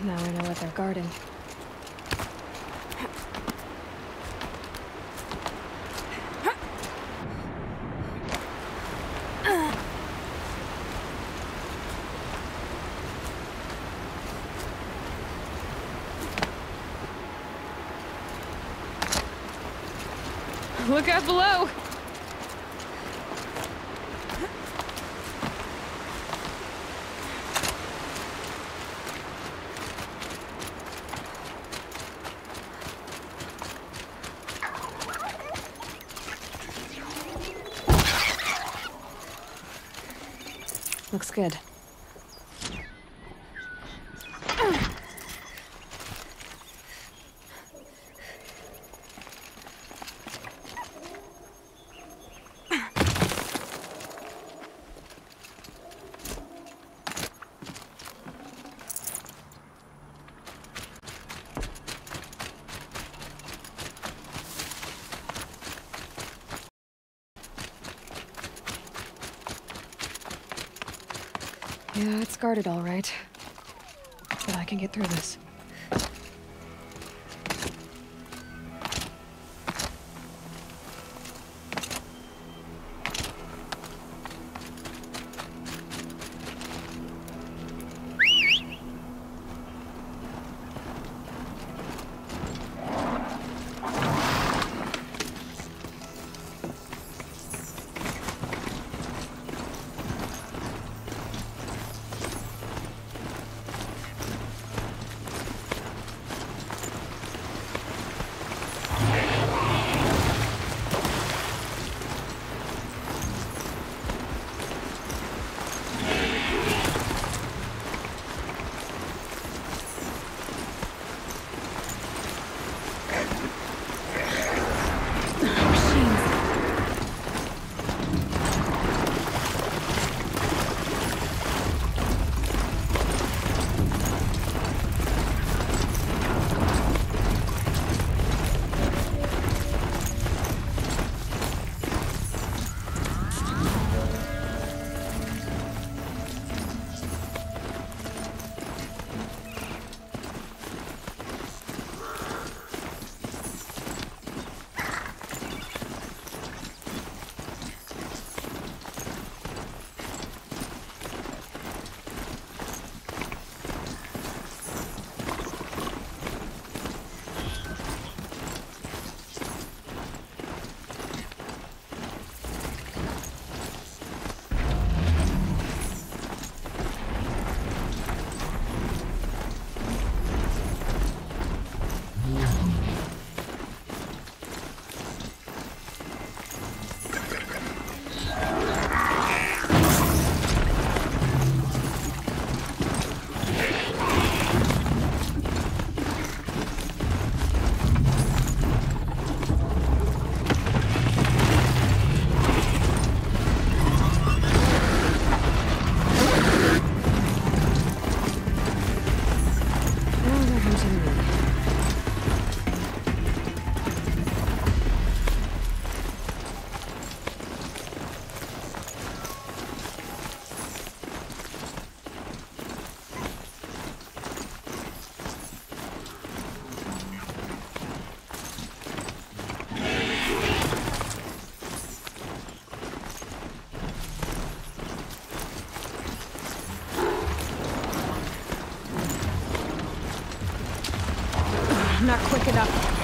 Now I know what they're guarding. Look out below! Looks good. Yeah, it's guarded all right. But I can get through this. Not quick enough.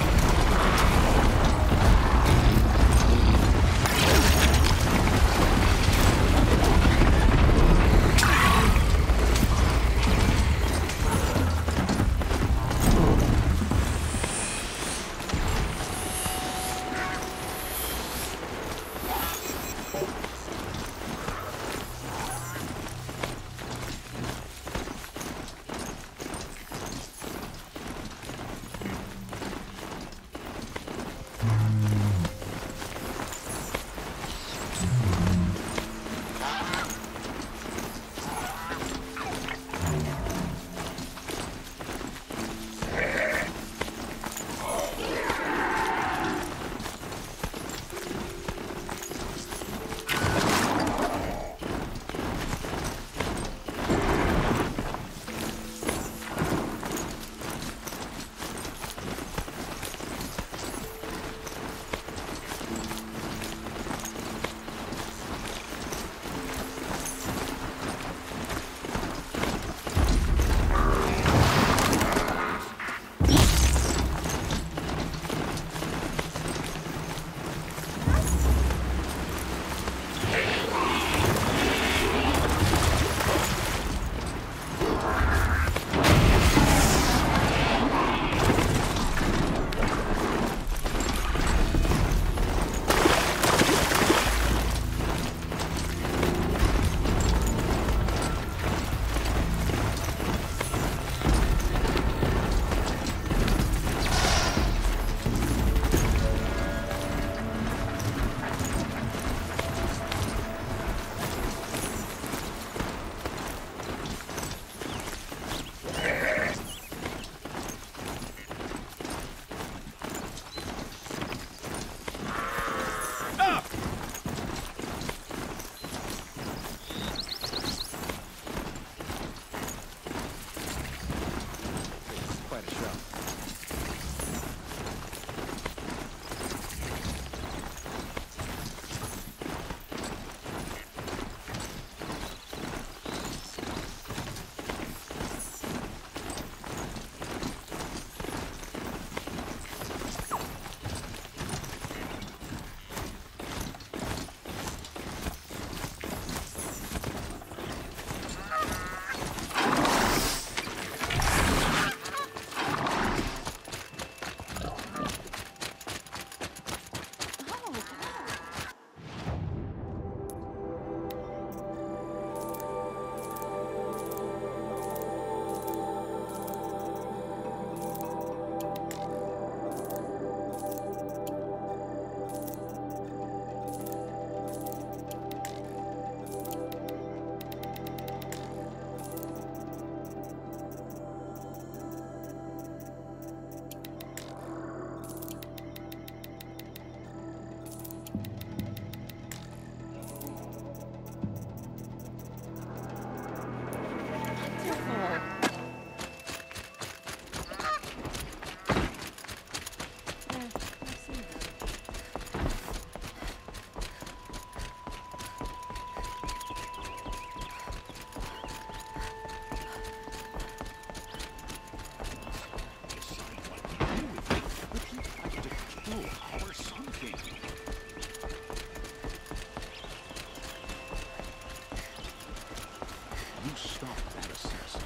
You stop that assassin.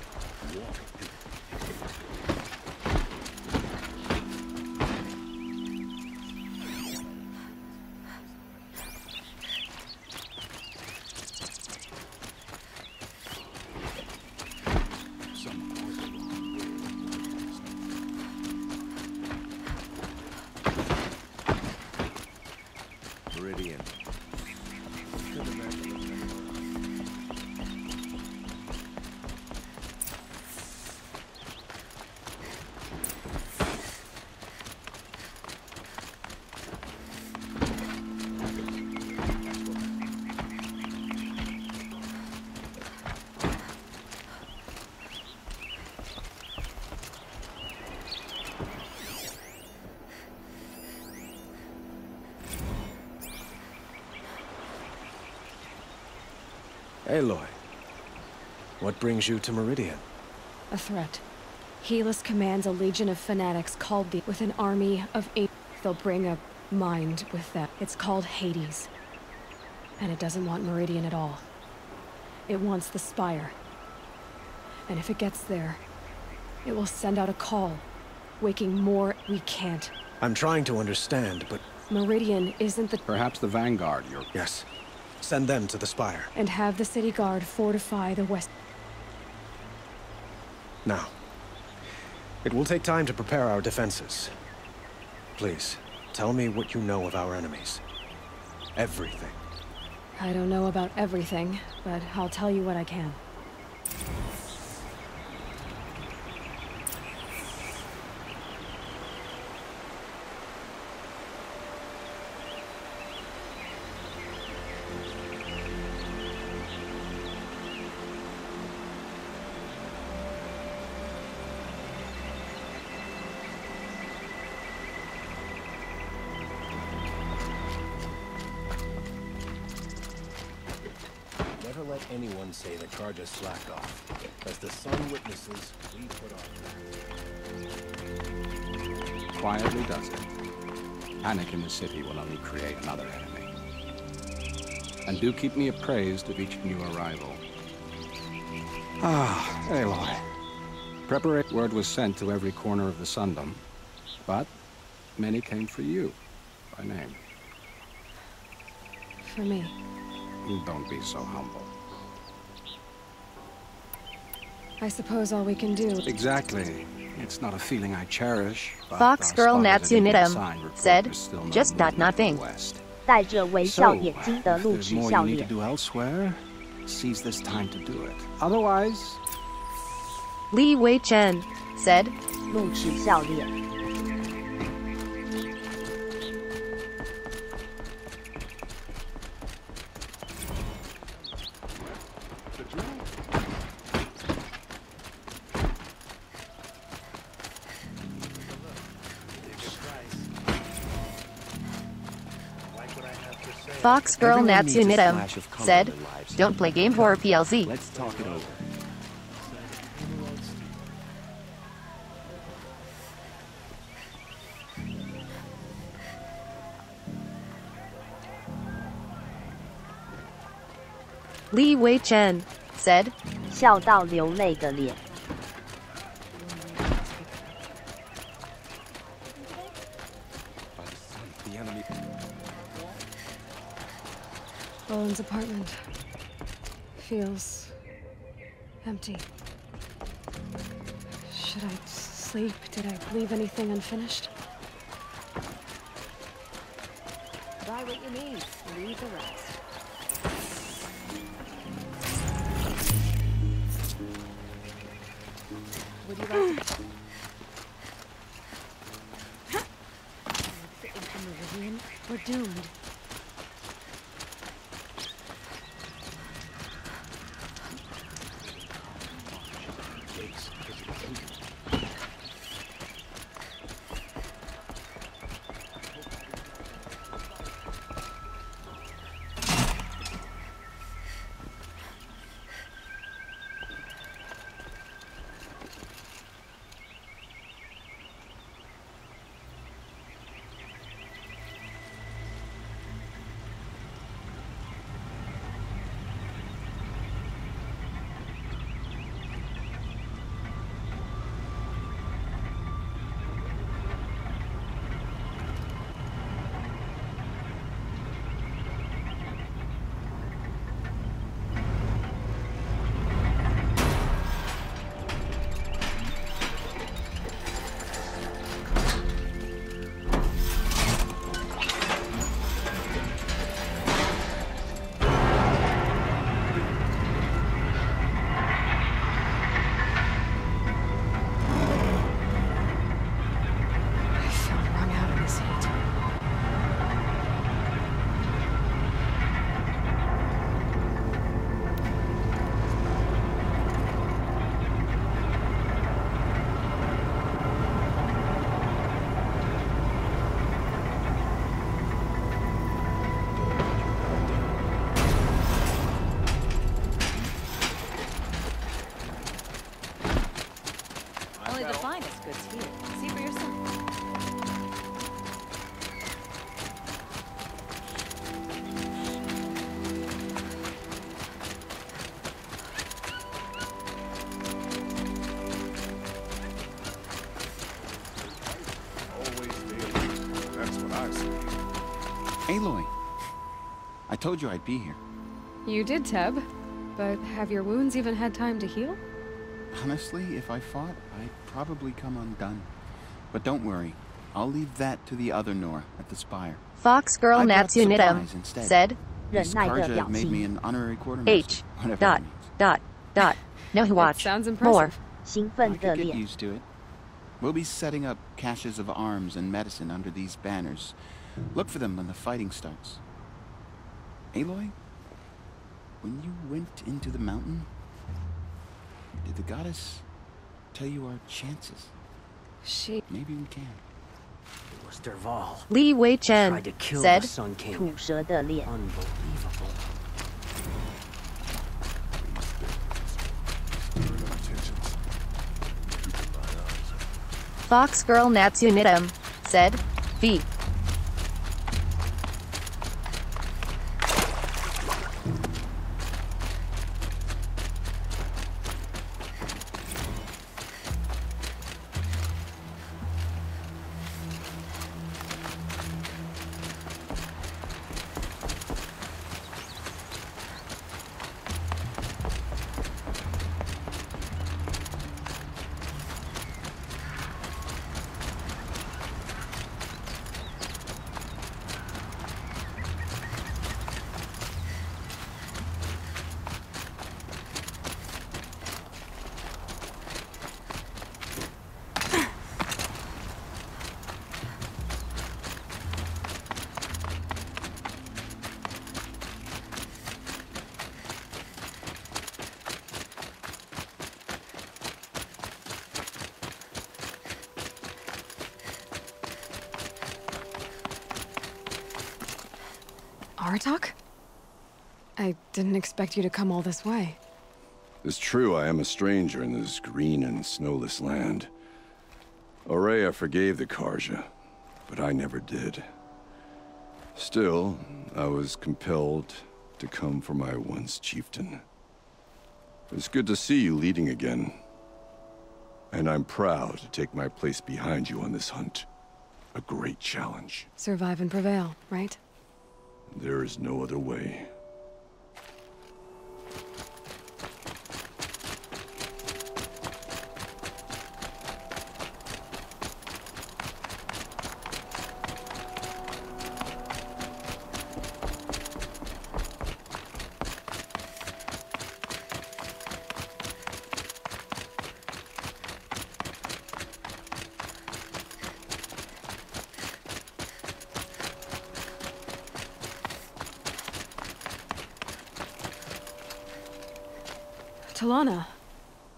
Walk through. Meridian. Aloy, what brings you to Meridian? A threat. Helis commands a legion of fanatics called the... with an army of 8. They'll bring a mind with them. It's called Hades. And it doesn't want Meridian at all. It wants the Spire. And if it gets there, it will send out a call, waking more. We can't. I'm trying to understand, but... Meridian isn't the... Perhaps the Vanguard, you're... Yes. Send them to the Spire. And have the city guard fortify the west... Now. It will take time to prepare our defenses. Please, tell me what you know of our enemies. Everything. I don't know about everything, but I'll tell you what I can. Never let anyone say the charges slack off. As the sun witnesses, we put our... Quietly does it. Panic in the city will only create another enemy. And do keep me appraised of each new arrival. Ah, Aloy. Word was sent to every corner of the Sundom, but many came for you, by name. For me. Don't be so humble. I suppose all we can do... Exactly. It's not a feeling I cherish, but Fox Girl Natsunidam said, just not nothing. 带着微笑眼睛的露 There's 齿 more 笑 you need 脸 to。do elsewhere. Seize this time to do it. Otherwise, Li Wei Chen said, 露齿笑脸。 Fox Girl Everyone needs a Natsunidam splash of color said, in their lives. don't play game for PLZ. Let's talk it over. Li Wei Chen said, 笑到流泪的脸。 The enemy... Owen's apartment feels empty. Should I sleep? Did I leave anything unfinished? Buy what you need, leave the rest. Would you like to... Into Meridian? We're doomed. Aloy, I told you I'd be here. You did, Teb. But have your wounds even had time to heal? Honestly, if I fought, I'd probably come undone. But don't worry, I'll leave that to the other Nora at the spire. Fox Girl Natsunitum said, 忍耐的 Karja 表 made me 情， an honorary quartermaster, H. whatever Dot. that means. Dot. Dot. No, he It watched. sounds More. impressive. 兴 I 奋的 could get 脸， used to it. We'll be setting up caches of arms and medicine under these banners. Look for them when the fighting starts. Aloy, when you went into the mountain, did the goddess tell you our chances? She... Maybe we can. It was Derval. Li Wei Tried Chen to kill said, the Sun King. 吐舌的脸， Unbelievable. Fox Girl Natsunitum said, V. Aratak? I didn't expect you to come all this way. It's true I am a stranger in this green and snowless land. Aurea forgave the Karja, but I never did. Still, I was compelled to come for my once chieftain. It's good to see you leading again. And I'm proud to take my place behind you on this hunt. A great challenge. Survive and prevail, right? There is no other way. Talana,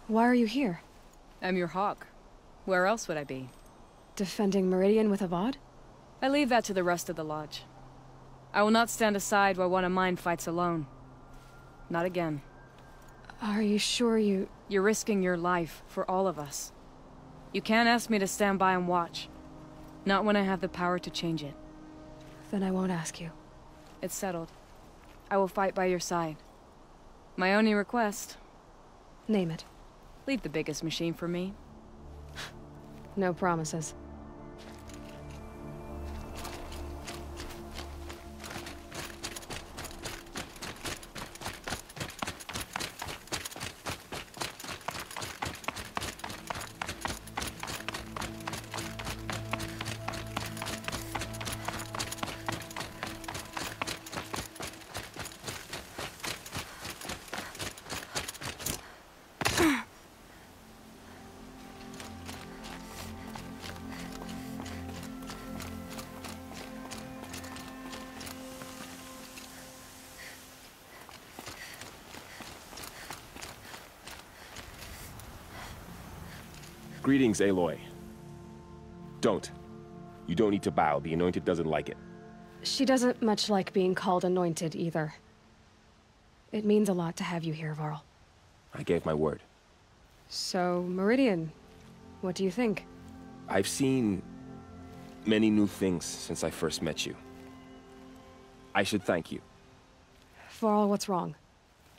why are you here? I'm your hawk. Where else would I be? Defending Meridian with Avad? I leave that to the rest of the lodge. I will not stand aside while one of mine fights alone. Not again. Are you sure you... You're risking your life for all of us. You can't ask me to stand by and watch. Not when I have the power to change it. Then I won't ask you. It's settled. I will fight by your side. My only request... Name it. Leave the biggest machine for me. No promises. Greetings, Aloy. Don't. You don't need to bow. The Anointed doesn't like it. She doesn't much like being called Anointed, either. It means a lot to have you here, Varl. I gave my word. So, Meridian, what do you think? I've seen many new things since I first met you. I should thank you. Varl, what's wrong?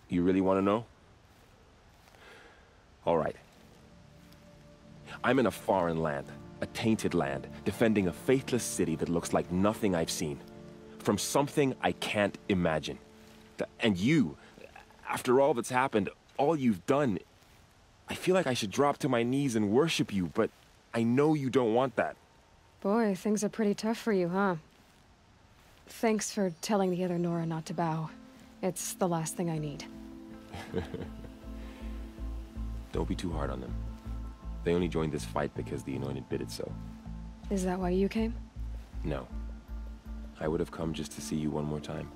You really want to know? All right. I'm in a foreign land, a tainted land, defending a faithless city that looks like nothing I've seen. from something I can't imagine. And you, after all that's happened, all you've done, I feel like I should drop to my knees and worship you, but I know you don't want that. Boy, things are pretty tough for you, huh? Thanks for telling the other Nora not to bow. It's the last thing I need. Don't be too hard on them. They only joined this fight because the Anointed bid it so. Is that why you came? No. I would have come just to see you one more time.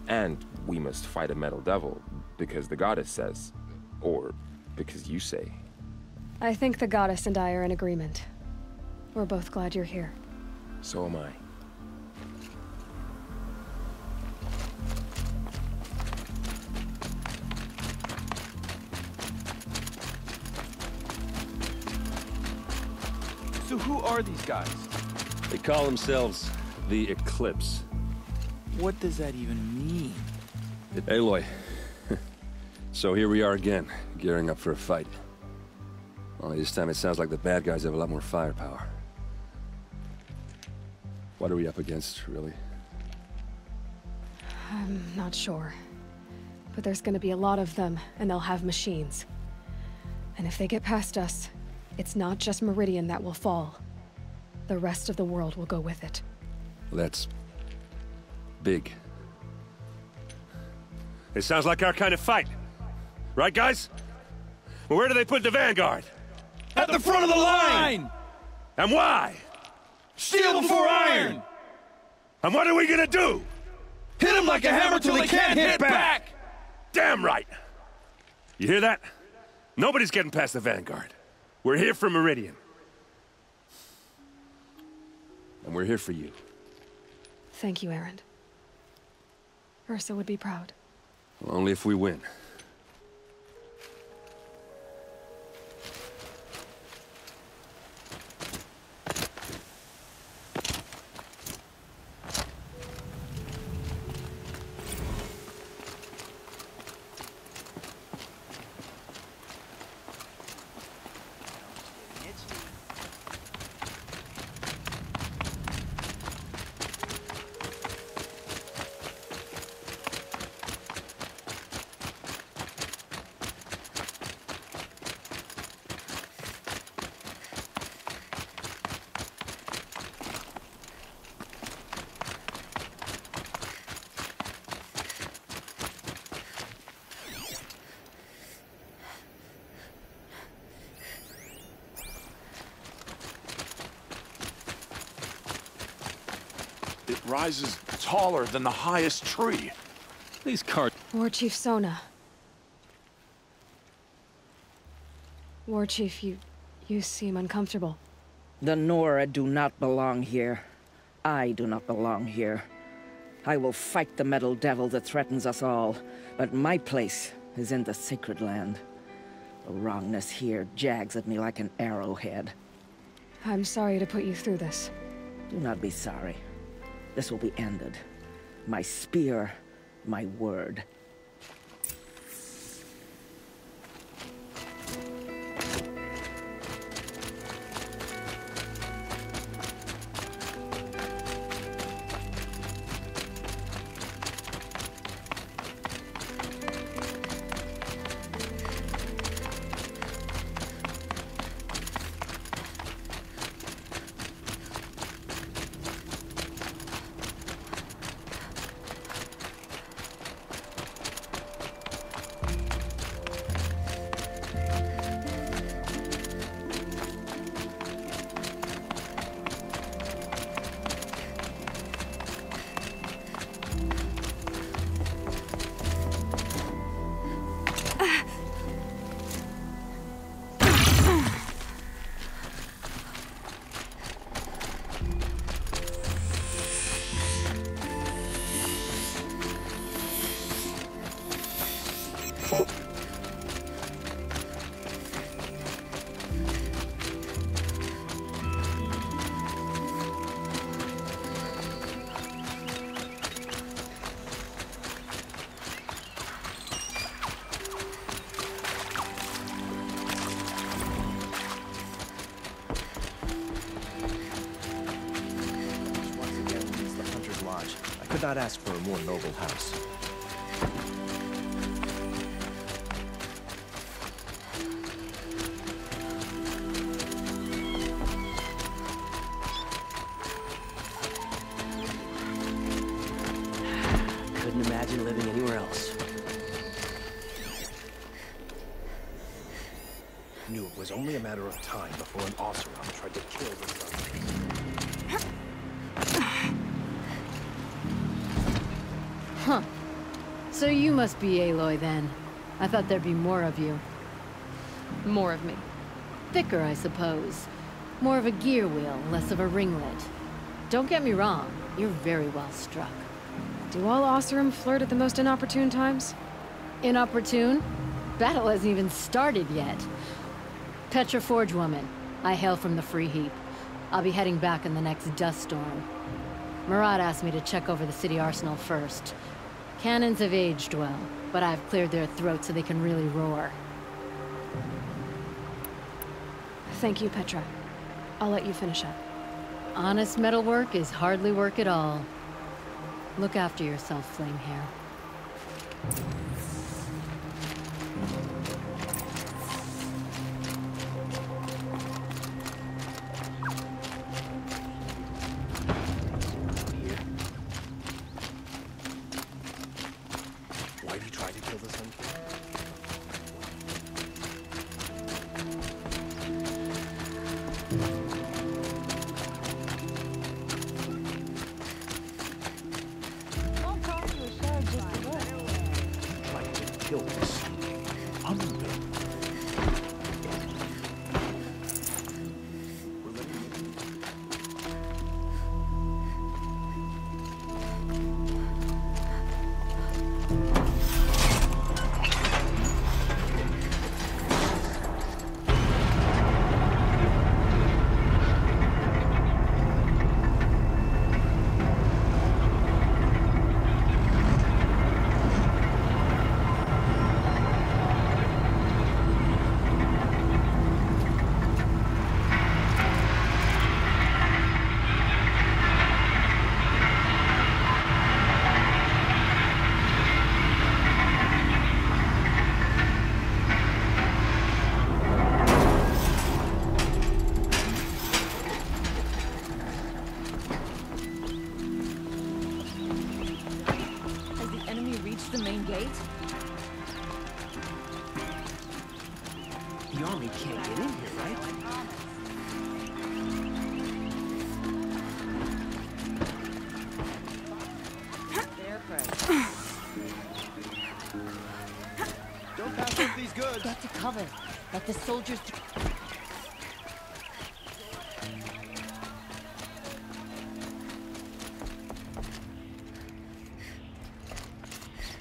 And we must fight a metal devil, because the goddess says. Or because you say. I think the goddess and I are in agreement. We're both glad you're here. So am I. So who are these guys? They call themselves the Eclipse. What does that even mean? Aloy. So here we are again, gearing up for a fight. Only this time it sounds like the bad guys have a lot more firepower. What are we up against, really? I'm not sure. But there's gonna be a lot of them, and they'll have machines. And if they get past us, it's not just Meridian that will fall. The rest of the world will go with it. Well, that's big. It sounds like our kind of fight. Right, guys? Well, where do they put the Vanguard? At the front of the line! And why? Steel before iron! And what are we gonna do? Hit them like a hammer till they can't hit back! Damn right! You hear that? Nobody's getting past the Vanguard. We're here for Meridian. And we're here for you. Thank you, Erend. Ursa would be proud. Well, only if we win. It rises taller than the highest tree. These cards. War Chief Sona. War Chief, you seem uncomfortable. The Nora do not belong here. I do not belong here. I will fight the metal devil that threatens us all, but my place is in the sacred land. The wrongness here jags at me like an arrowhead. I'm sorry to put you through this. Do not be sorry. This will be ended. My spear, my word. not ask for a more noble house. Couldn't imagine living anywhere else. Knew it was only a matter of time before an Oseram tried to kill the sun. Huh. So you must be Aloy then. I thought there'd be more of you. More of me. Thicker, I suppose. More of a gear wheel, less of a ringlet. Don't get me wrong, you're very well struck. Do all Oseram flirt at the most inopportune times? Inopportune? Battle hasn't even started yet. Petra Forge woman. I hail from the Free Heap. I'll be heading back in the next dust storm. Murad asked me to check over the city arsenal first. Cannons have aged well, but I've cleared their throats so they can really roar. Thank you, Petra. I'll let you finish up. Honest metalwork is hardly work at all. Look after yourself, Flamehair. Why did he try to kill the sun? Trying to kill the sun. Unbelievable. The main gate? The army can't get in here, right? Don't pass up these goods. Get to cover. Let the soldiers.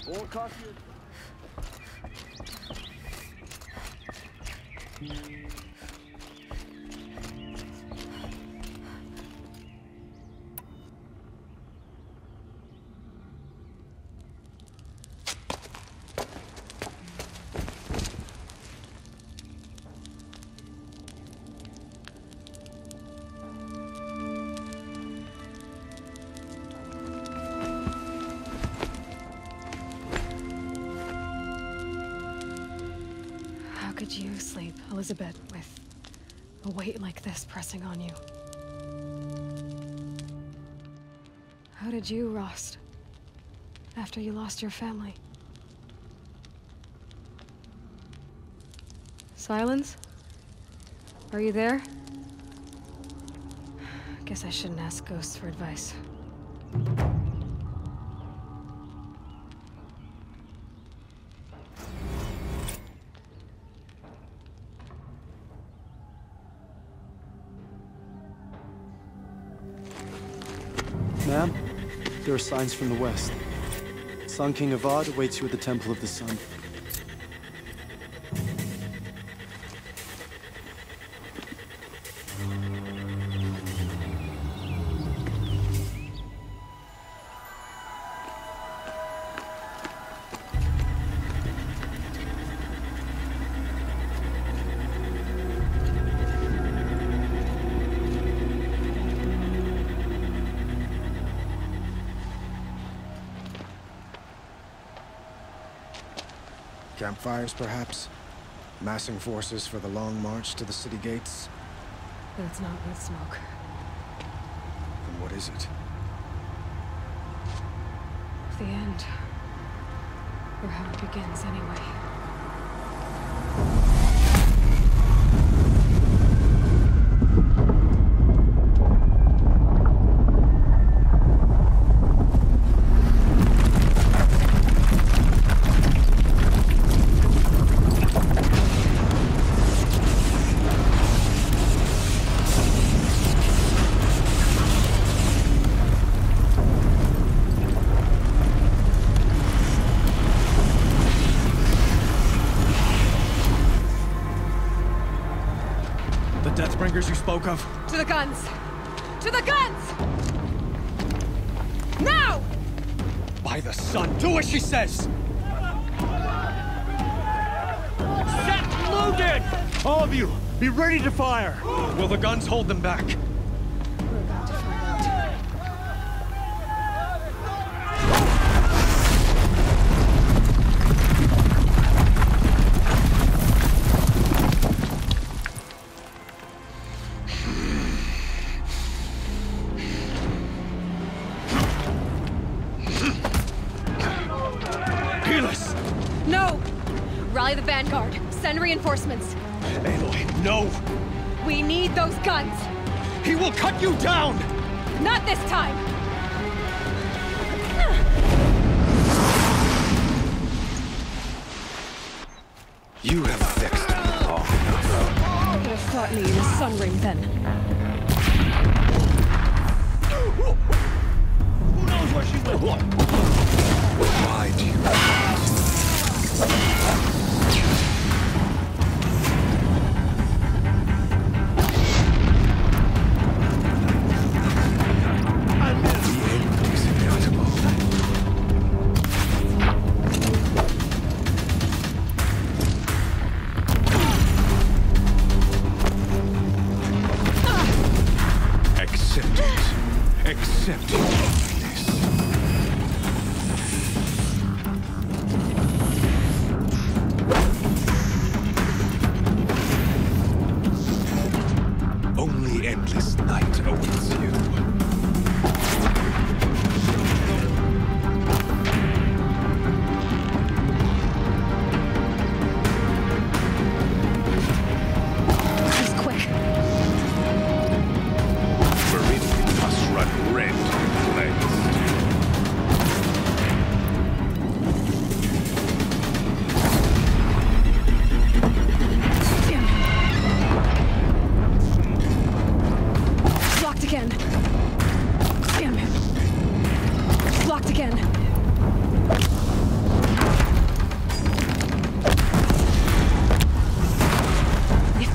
Won't cost you. How could you sleep, Elizabeth, with a weight like this pressing on you? How did you rust after you lost your family? Silence? Are you there? Guess I shouldn't ask ghosts for advice. Ma'am, there are signs from the west. Sun King Avad awaits you at the Temple of the Sun. Campfires, perhaps? Massing forces for the long march to the city gates? That's not with smoke. Then what is it? The end. Or how it begins, anyway. You spoke of? To the guns! To the guns! Now! By the sun, do as she says! Set loaded! All of you, be ready to fire! Will the guns hold them back? We're about to find out. No! Rally the vanguard. Send reinforcements. Aloy, no! We need those guns! He will cut you down! Not this time! You have fixed me long enough. Could have fought me in a sun ring then. Who knows where she went? Why do you...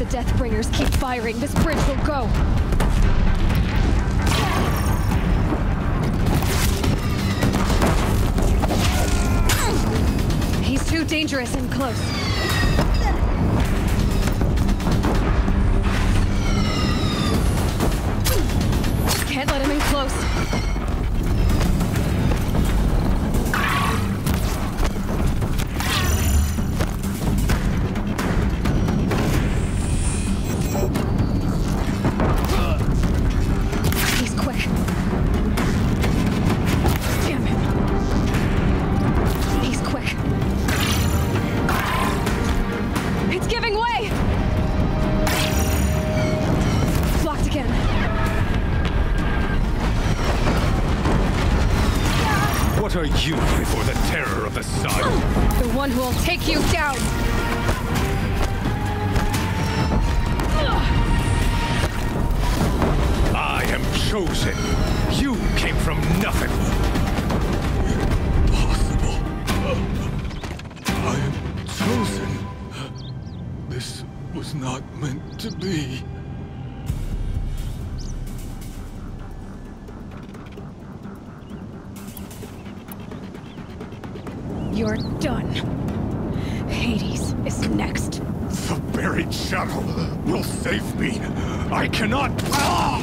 Deathbringers keep firing, this bridge will go. He's too dangerous and close. Can't let him in close. What are you before the terror of the sun? The one who will take you down! I am chosen. You came from nothing. Impossible. I am chosen. This was not meant to be. You're done. Hades is next. The buried shadow will save me. I cannot... Ah!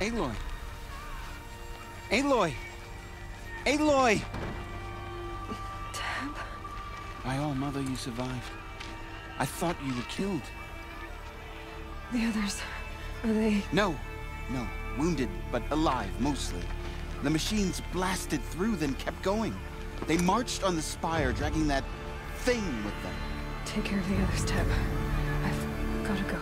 Aloy! Aloy! Aloy! Tab? By all, Mother, you survived. I thought you were killed. The others, are they... No. Wounded, but alive, mostly. The machines blasted through, then kept going. They marched on the spire, dragging that thing with them. Take care of the others, Tab. I've gotta go.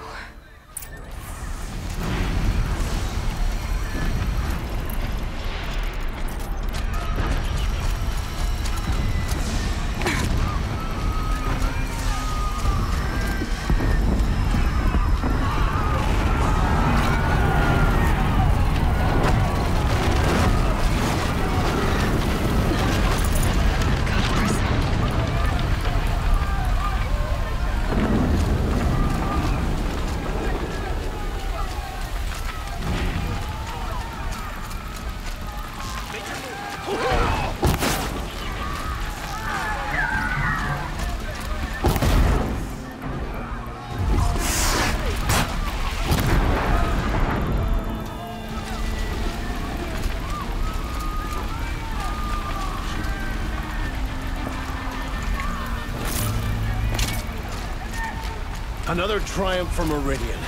Another triumph for Meridian.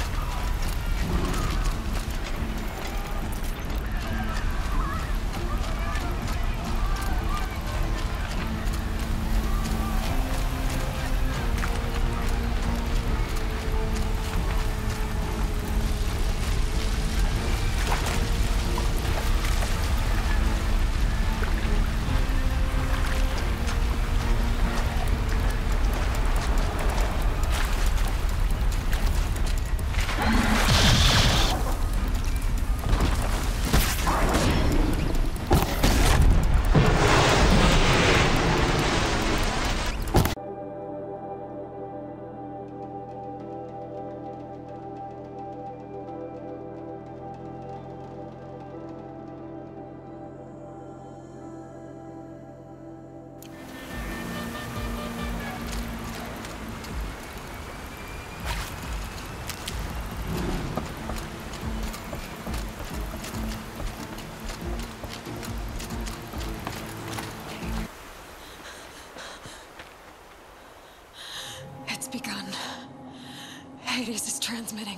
It's begun. Hades is transmitting.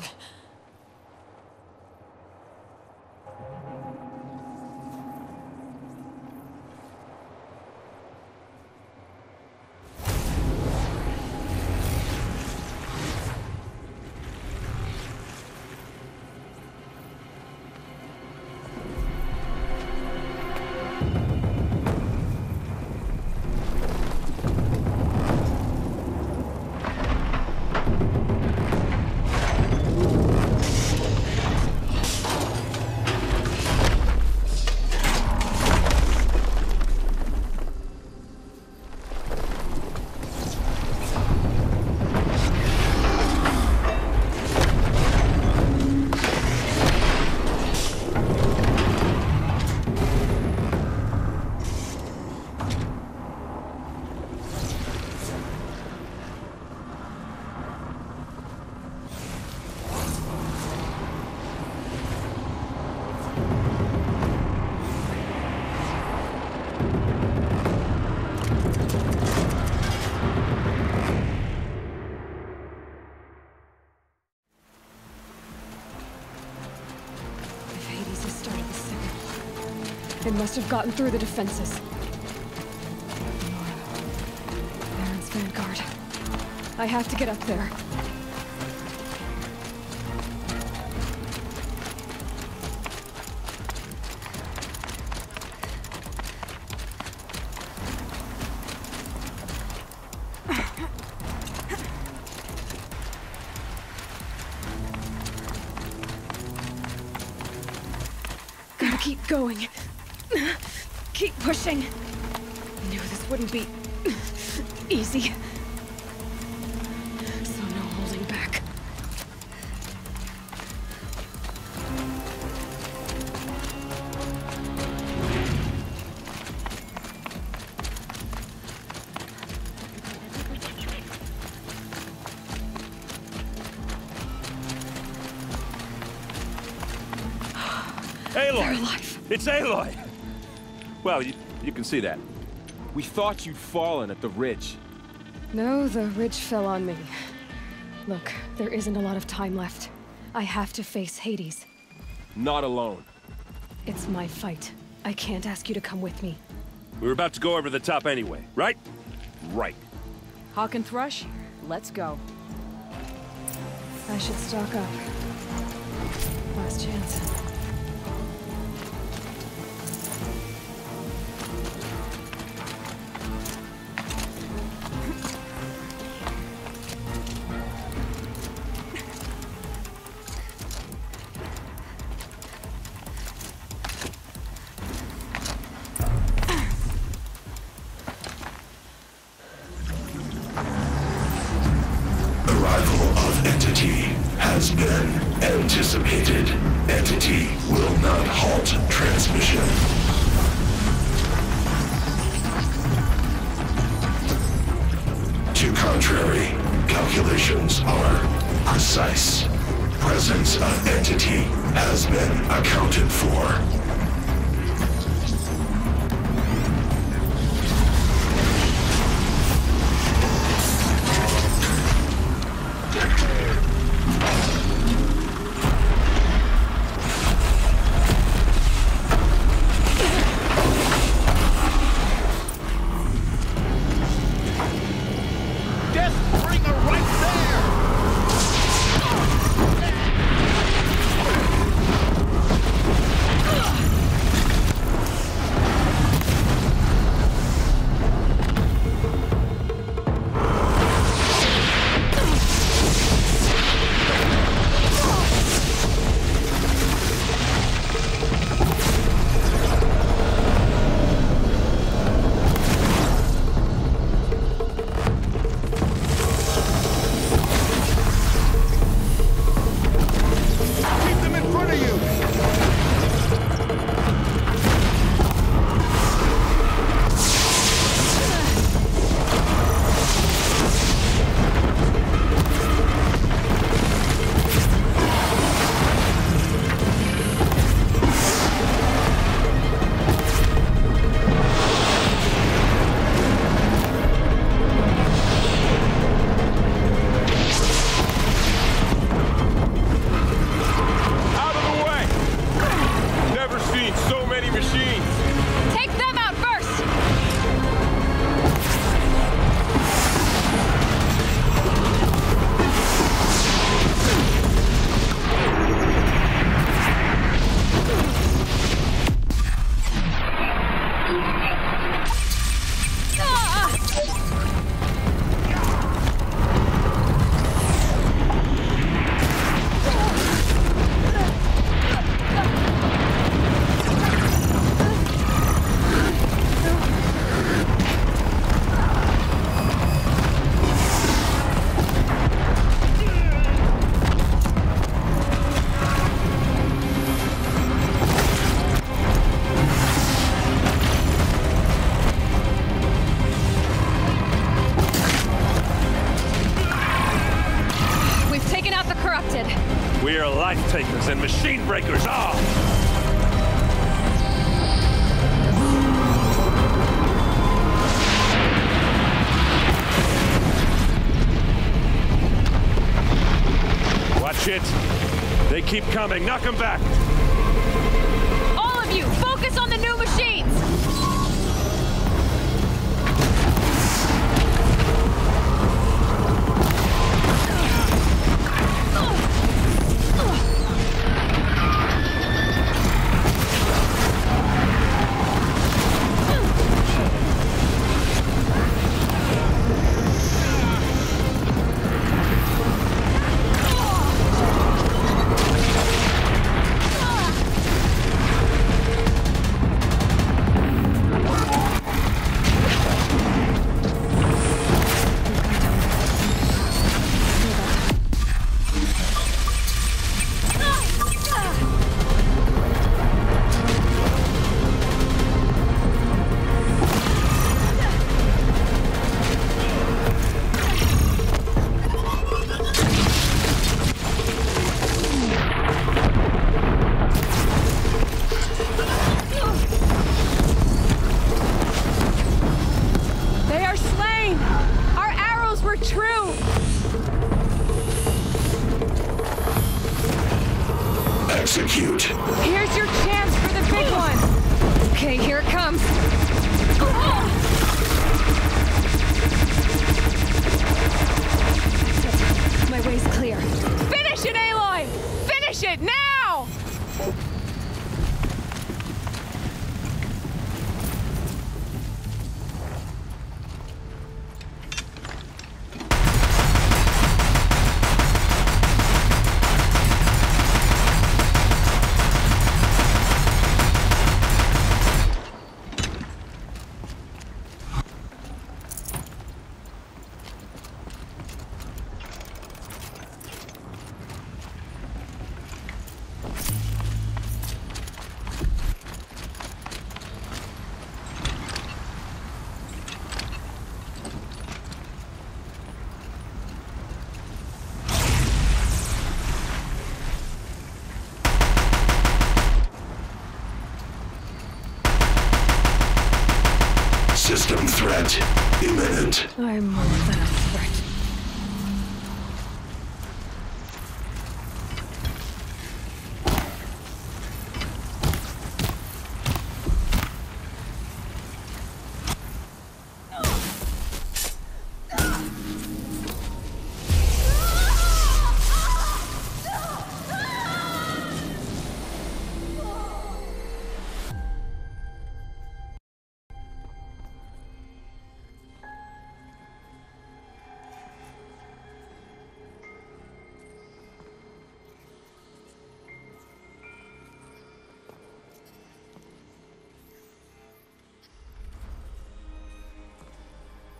It must have gotten through the defenses. Baron's vanguard. I have to get up there. Gotta keep going. Keep pushing. Knew this wouldn't be easy. So no holding back. Aloy! They're alive. It's Aloy! Well, you can see that. We thought you'd fallen at the ridge. No, the ridge fell on me. Look, there isn't a lot of time left. I have to face Hades. Not alone. It's my fight. I can't ask you to come with me. We were about to go over the top anyway, right? Right. Hawk and Thrush, let's go. I should stock up. Last chance. Has been anticipated. Entity will not halt transmission. To contrary, calculations are precise. Presence of entity has been accounted for. We are life takers and machine breakers all! Watch it. They keep coming. Knock them back. All of you, focus on the new machines! Execute. Here's your chance for the big one. Okay, here it comes. My way's clear. Finish it, Aloy! Finish it now! System threat imminent. I'm more than a threat.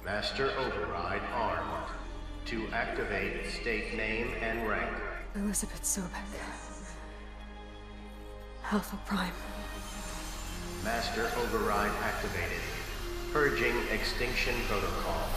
Master Override armed. To activate, state name and rank. Elizabeth Sobek. Alpha Prime. Master Override activated. Purging Extinction Protocol.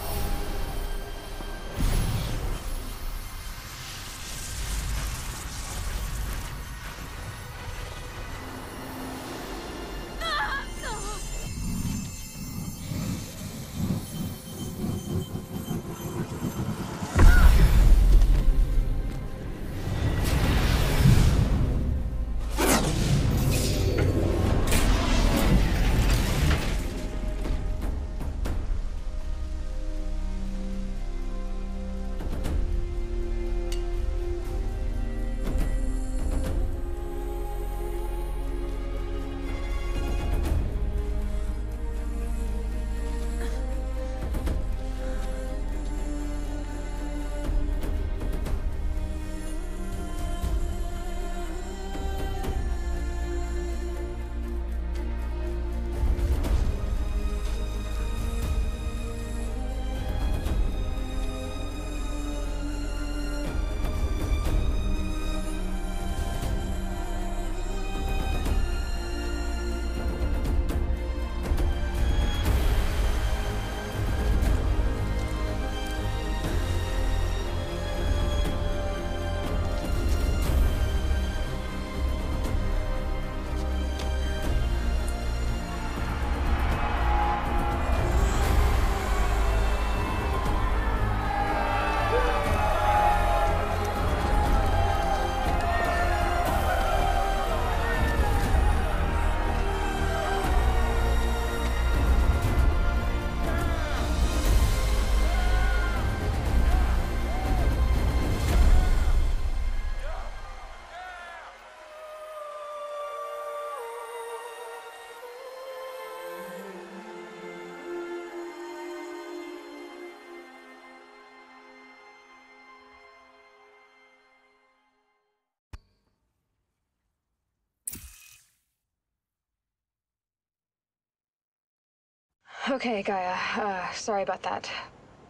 Okay, Gaia. Sorry about that.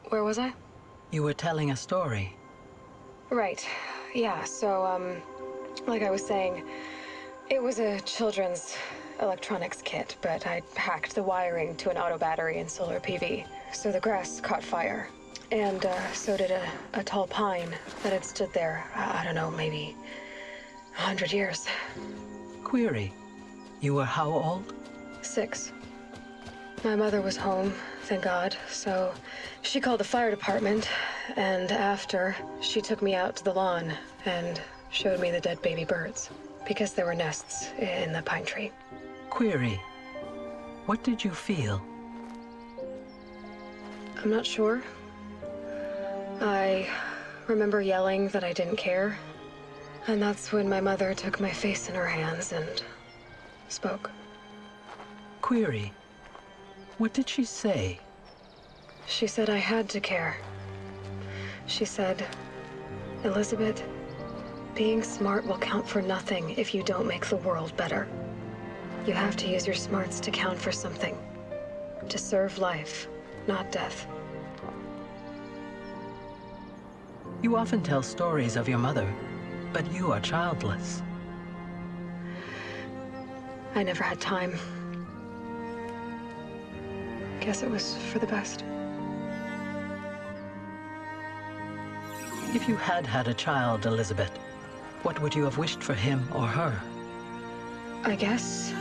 Where was I? You were telling a story. Right. Yeah, so, like I was saying, it was a children's electronics kit, but I hacked the wiring to an auto battery and solar PV. So the grass caught fire. And, so did a tall pine that had stood there, I don't know, maybe 100 years. Query. You were how old? 6. My mother was home, thank God, so she called the fire department, and after, she took me out to the lawn and showed me the dead baby birds. Because there were nests in the pine tree. Query. What did you feel? I'm not sure. I remember yelling that I didn't care. And that's when my mother took my face in her hands and spoke. Query. What did she say? She said I had to care. She said, Elizabeth, being smart will count for nothing if you don't make the world better. You have to use your smarts to count for something. To serve life, not death. You often tell stories of your mother, but you are childless. I never had time. Guess it was for the best. If you had had a child, Elizabeth, what would you have wished for him or her? I guess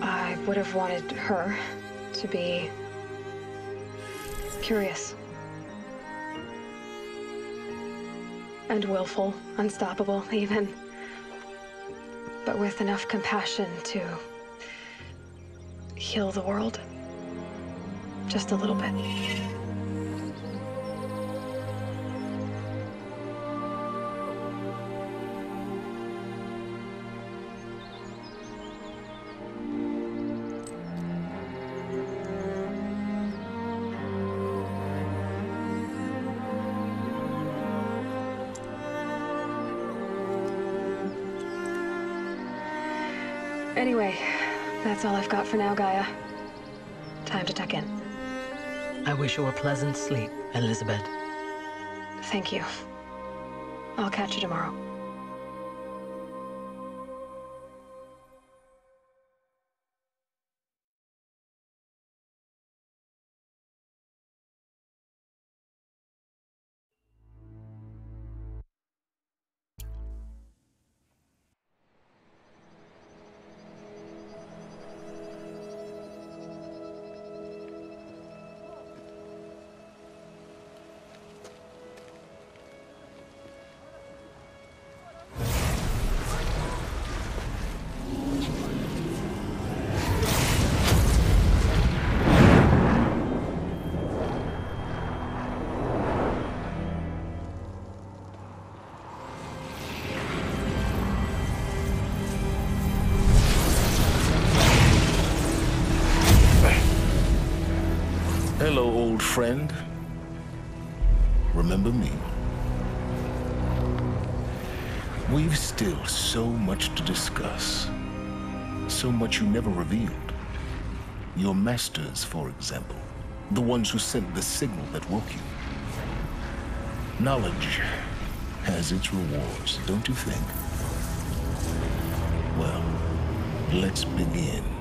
I would have wanted her to be curious. And willful, unstoppable, even. But with enough compassion to heal the world. Just a little bit. Anyway, that's all I've got for now, Gaia. Time to tuck in. I wish you a pleasant sleep, Elizabeth. Thank you. I'll catch you tomorrow. Hello, old friend. Remember me? We've still so much to discuss. So much you never revealed. Your masters, for example. The ones who sent the signal that woke you. Knowledge has its rewards, don't you think? Well, let's begin.